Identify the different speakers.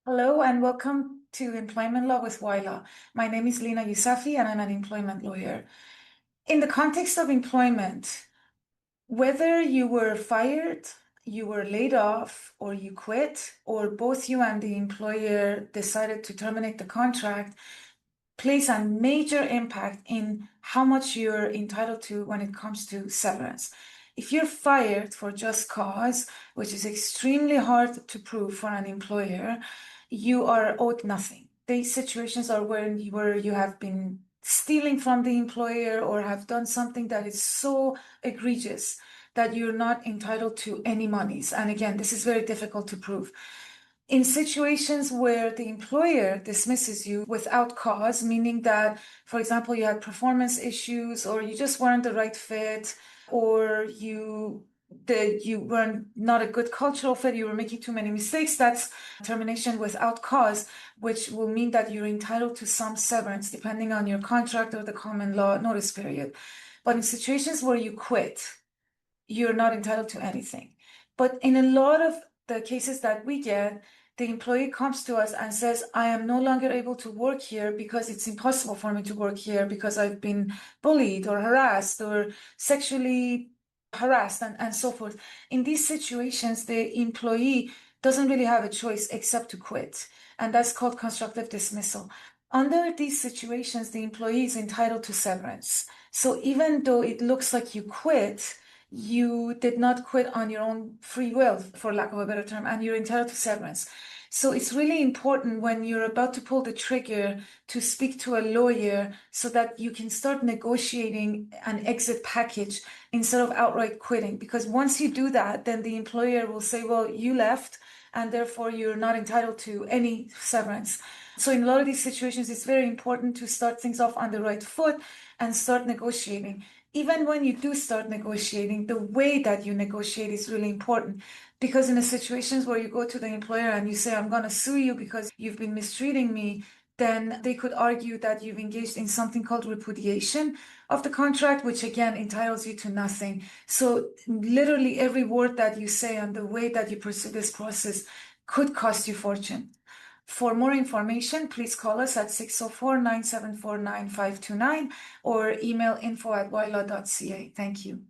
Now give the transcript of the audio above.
Speaker 1: Hello and welcome to Employment Law with YLaw. My name is Leena Yousefi and I'm an employment lawyer. In the context of employment, whether you were fired, you were laid off, or you quit, or both you and the employer decided to terminate the contract, plays a major impact in how much you're entitled to when it comes to severance. If you're fired for just cause, which is extremely hard to prove for an employer, you are owed nothing. These situations are where you have been stealing from the employer or have done something that is so egregious that you're not entitled to any monies. And again, this is very difficult to prove. In situations where the employer dismisses you without cause, meaning that, for example, you had performance issues or you just weren't the right fit, or you were not a good cultural fit, you were making too many mistakes, that's termination without cause, which will mean that you're entitled to some severance depending on your contract or the common law notice period. But in situations where you quit, you're not entitled to anything. But in a lot of the cases that we get, the employee comes to us and says, I am no longer able to work here because it's impossible for me to work here because I've been bullied or harassed or sexually harassed and so forth. In these situations, the employee doesn't really have a choice except to quit. And that's called constructive dismissal. Under these situations, the employee is entitled to severance. So even though it looks like you quit, you did not quit on your own free will, for lack of a better term, and you're entitled to severance. So it's really important when you're about to pull the trigger to speak to a lawyer so that you can start negotiating an exit package instead of outright quitting. Because once you do that, then the employer will say, well, you left and therefore you're not entitled to any severance. So in a lot of these situations, it's very important to start things off on the right foot and start negotiating. Even when you do start negotiating, the way that you negotiate is really important, because in the situations where you go to the employer and you say, I'm going to sue you because you've been mistreating me, then they could argue that you've engaged in something called repudiation of the contract, which again entitles you to nothing. So literally every word that you say and the way that you pursue this process could cost you fortune. For more information, please call us at 604-974-9529 or email info@ylaw.ca. Thank you.